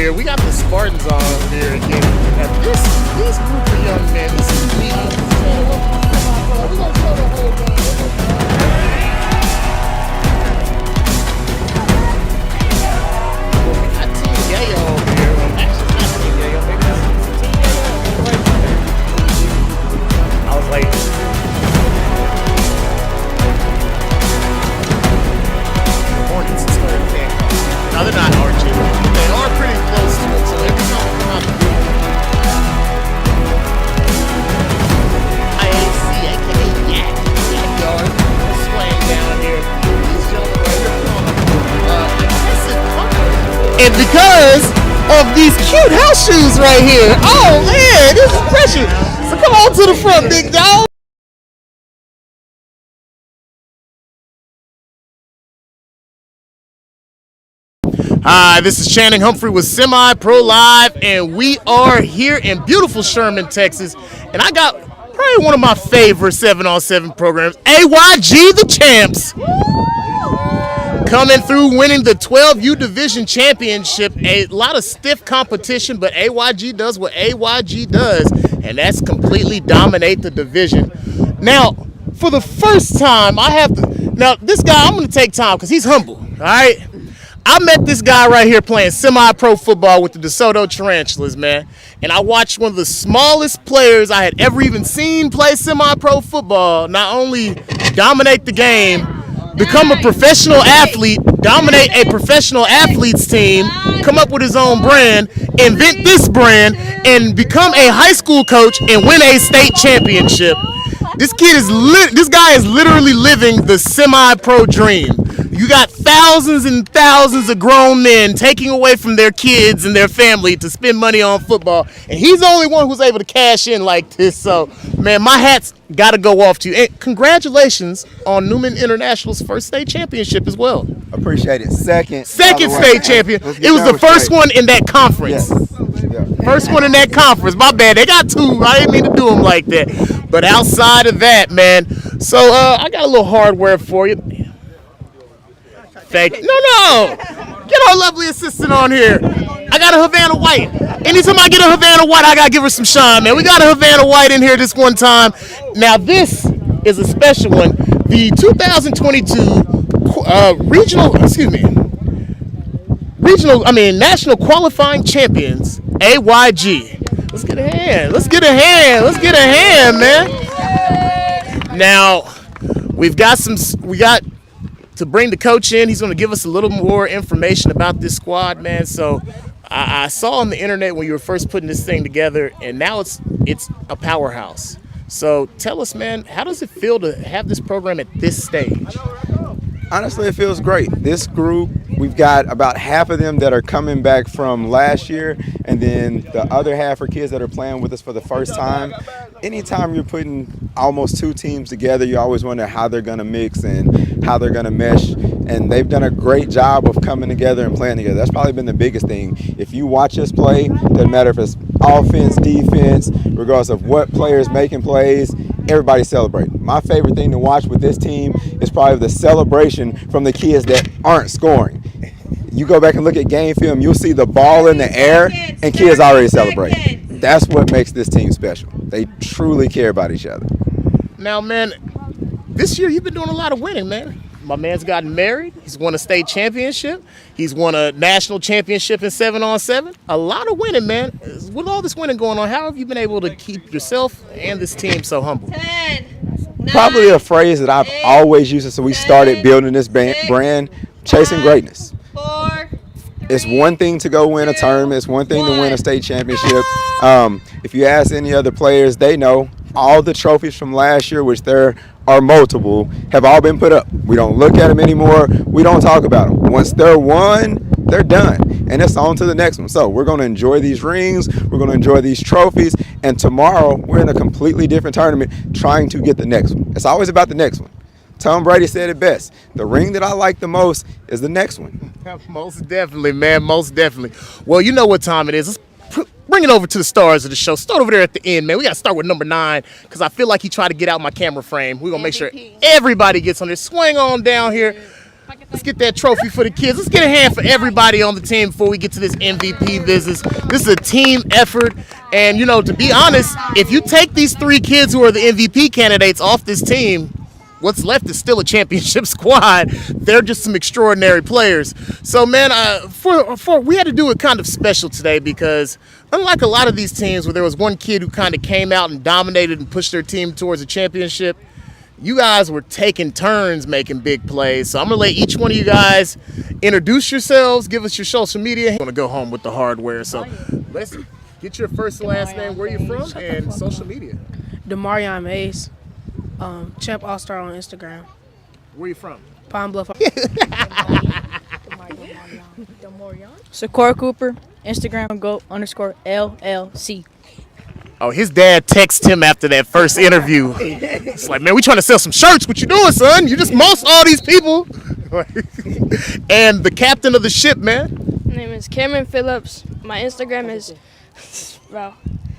here. We got the Spartans on here again. Now this group of young men, this is me. We're gonna show the whole game. We got Team Yayo over here. Well, actually, not Team Yayo. Maybe that's Team Yayo. I was late. Hornets is going to pick. No, they're not Archie. They are pretty close to it, so every time we come out the booth, IAC, aka Yak, Yard, swaying down here. These gentlemen right here from and because of these cute house shoes right here, oh man, this is pressure. So come on to the front, big dog. Hi, this is Channing Humphrey with Semi-Pro Live, and we are here in beautiful Sherman, Texas. And I got probably one of my favorite 7-on-7 programs, AYG the Champs, coming through winning the 12U Division Championship. A lot of stiff competition, but AYG does what AYG does, and that's completely dominate the division. Now, for the first time, this guy, I'm going to take time because he's humble, all right? I met this guy right here playing semi-pro football with the DeSoto Tarantulas, man. And I watched one of the smallest players I had ever even seen play semi-pro football not only dominate the game, become a professional athlete, dominate a professional athlete's team, come up with his own brand, invent this brand, and become a high school coach and win a state championship. This guy is literally living the semi-pro dream. You got thousands and thousands of grown men taking away from their kids and their family to spend money on football, and he's the only one who's able to cash in like this. So, man, my hat's got to go off to you. And congratulations on Newman International's first state championship as well. Appreciate it. Second state champion. It was the first one in that conference. Yes. Yeah. First one in that conference. My bad. They got two. I didn't mean to do them like that. But outside of that, man, so I got a little hardware for you. Thank you. No. Get our lovely assistant on here. I got a Havana White. Anytime I get a Havana White, I got to give her some shine, man. We got a Havana White in here this one time. Now, this is a special one. The 2022 National Qualifying Champions, AYG. Let's get a hand, man. Now, we got to bring the coach in. He's going to give us a little more information about this squad, man. So I saw on the internet when you were first putting this thing together, and now it's a powerhouse. So tell us, man, how does it feel to have this program at this stage? Honestly, it feels great. This group, we've got about half of them that are coming back from last year, and then the other half are kids that are playing with us for the first time. Anytime you're putting almost two teams together, you always wonder how they're going to mix and how they're going to mesh. And they've done a great job of coming together and playing together. That's probably been the biggest thing. If you watch us play, doesn't matter if it's offense, defense, regardless of what players making plays, everybody celebrating. My favorite thing to watch with this team is probably the celebration from the kids that aren't scoring. You go back and look at game film, you'll see the ball in the air and kids already celebrating. That's what makes this team special. They truly care about each other. Now, man, this year you've been doing a lot of winning, man. My man's gotten married. He's won a state championship. He's won a national championship in 7-on-7. A lot of winning, man. With all this winning going on, how have you been able to keep yourself and this team so humble? 10, 9, probably a phrase that I've always used since we started building this brand, chasing greatness. 4, It's one thing to go win a tournament. It's one thing to win a state championship. If you ask any other players, they know all the trophies from last year, which there are multiple, have all been put up. We don't look at them anymore. We don't talk about them. Once they're won, they're done. And it's on to the next one. So we're going to enjoy these rings. We're going to enjoy these trophies. And tomorrow, we're in a completely different tournament trying to get the next one. It's always about the next one. Tom Brady said it best. The ring that I like the most is the next one. Most definitely, man. Most definitely. Well, you know what time it is. Let's bring it over to the stars of the show. Start over there at the end, man. We got to start with number 9 because I feel like he tried to get out my camera frame. We're going to make sure everybody gets on there. Swing on down here. Let's get that trophy for the kids. Let's get a hand for everybody on the team before we get to this MVP business. This is a team effort. And, to be honest, if you take these 3 kids who are the MVP candidates off this team, what's left is still a championship squad. They're just some extraordinary players. So, man, we had to do it kind of special today because unlike a lot of these teams where there was one kid who kind of came out and dominated and pushed their team towards a championship, you guys were taking turns making big plays. So I'm going to let each one of you guys introduce yourselves, give us your social media. I'm going to go home with the hardware. So let's get your first and last name, where you're from, and social media. Demarion Mays, Champ All-Star on Instagram. Where you from? Pine Bluff. Sakura Cooper, Instagram GOAT_LLC. Oh, his dad texted him after that first interview. It's like, man, we trying to sell some shirts. What you doing, son? You just mossed all these people. And the captain of the ship, man. My name is Cameron Phillips. My Instagram is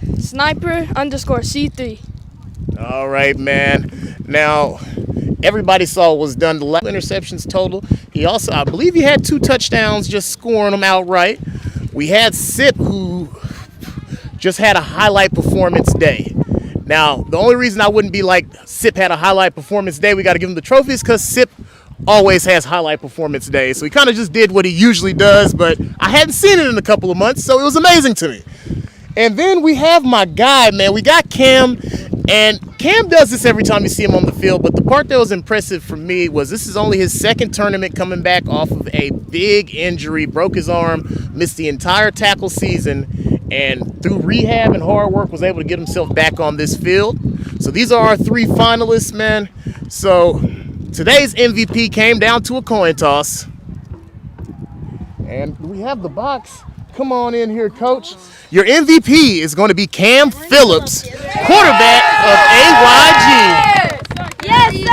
sniper_C3. All right, man. Now, everybody saw what was done. The last interceptions total. He also, I believe he had 2 touchdowns, just scoring them outright. We had Sip, who just had a highlight performance day. Now, the only reason I wouldn't be like Sip had a highlight performance day, we got to give him the trophies, because Sip always has highlight performance days. So he kind of just did what he usually does, but I hadn't seen it in a couple of months, so it was amazing to me. And then we have my guy, man. We got Cam, and Cam does this every time you see him on the field, but the part that was impressive for me was this is only his 2nd tournament coming back off of a big injury, broke his arm, missed the entire tackle season, and through rehab and hard work was able to get himself back on this field. So these are our 3 finalists, man. So today's MVP came down to a coin toss. And we have the box. Come on in here, Coach. Your MVP is going to be Cam Phillips, quarterback of AYG. Yes, sir!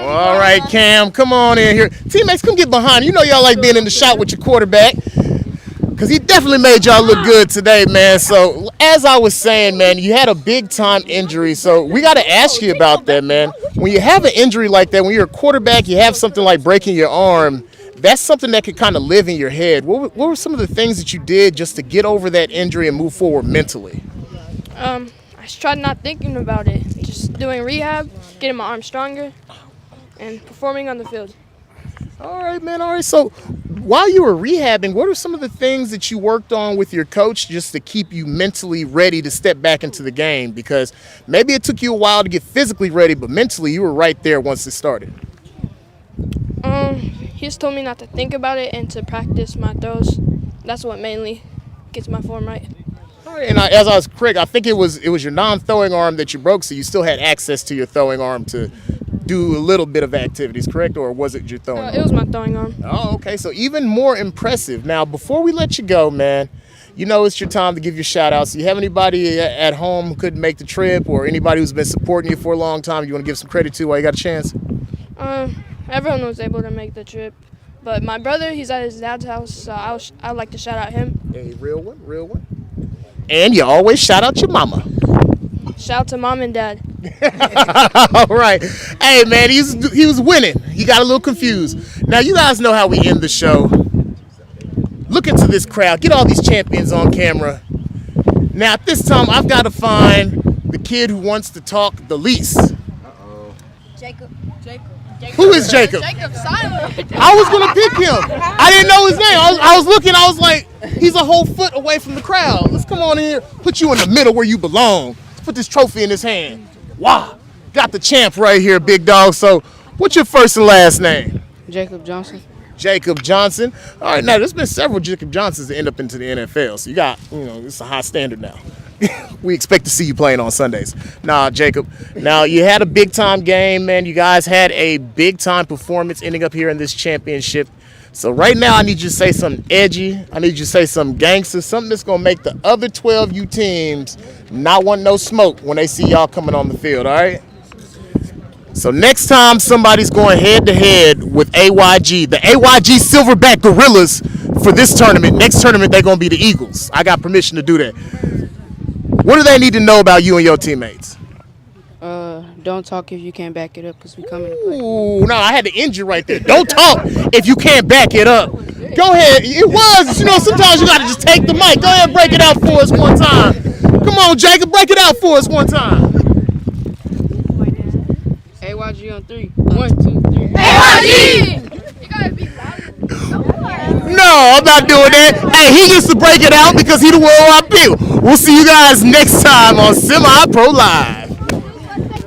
All right, Cam, come on in here. Teammates, come get behind. You know y'all like being in the shot with your quarterback, because he definitely made y'all look good today, man. So as I was saying, man, you had a big-time injury, so we got to ask you about that, man. When you have an injury like that, when you're a quarterback, you have something like breaking your arm, that's something that could kind of live in your head. What were some of the things that you did just to get over that injury and move forward mentally? I just tried not thinking about it. Just doing rehab, getting my arm stronger, and performing on the field. All right, man. All right. So while you were rehabbing, what are some of the things that you worked on with your coach just to keep you mentally ready to step back into the game? Because maybe it took you a while to get physically ready, but mentally you were right there once it started. He just told me not to think about it and to practice my throws. That's what mainly gets my form right. All right, and as I was correct, I think it was your non-throwing arm that you broke, so you still had access to your throwing arm to do a little bit of activities, correct? Or was it your throwing arm? It was my throwing arm. Oh, okay. So even more impressive. Now, before we let you go, man, it's your time to give your shout-outs. Do you have anybody at home who couldn't make the trip, or anybody who's been supporting you for a long time you want to give some credit to while you got a chance? Everyone was able to make the trip. But my brother, he's at his dad's house, so I'd like to shout out him. Hey, real one. And you always shout out your mama. Shout out to Mom and Dad. All right. Hey, man, he was winning. He got a little confused. Now, you guys know how we end the show. Look into this crowd. Get all these champions on camera. Now, at this time, I've got to find the kid who wants to talk the least. Jacob. Who is Jacob? Jacob Simon. I was going to pick him. I didn't know his name. I was looking. I was like, he's a whole foot away from the crowd. Let's come on in here. Put you in the middle where you belong. Let's put this trophy in his hand. Wow. Got the champ right here, big dog. So what's your first and last name? Jacob Johnson. Jacob Johnson. All right, now there's been several Jacob Johnsons that end up into the NFL. So you got, it's a high standard now. We expect to see you playing on Sundays. Nah, Jacob. Now, you had a big-time game, man. You guys had a big-time performance ending up here in this championship. So right now, I need you to say something edgy. I need you to say something gangster, something that's going to make the other 12 U teams not want no smoke when they see y'all coming on the field, all right? So next time somebody's going head-to-head with AYG, the AYG Silverback Gorillas for this tournament, next tournament, they're going to be the Eagles. I got permission to do that. What do they need to know about you and your teammates? Don't talk if you can't back it up because we coming to play. Ooh, no, I had to end you right there. Don't talk if you can't back it up. Go ahead. It was, sometimes you got to just take the mic. Go ahead and break it out for us one time. Come on, Jacob, break it out for us one time. AYG on 3. 1, 2, 3. AYG! You gotta be louder. No, I'm not doing that. Hey, he gets to break it out because he the worldwide people. We'll see you guys next time on Semi Pro Live.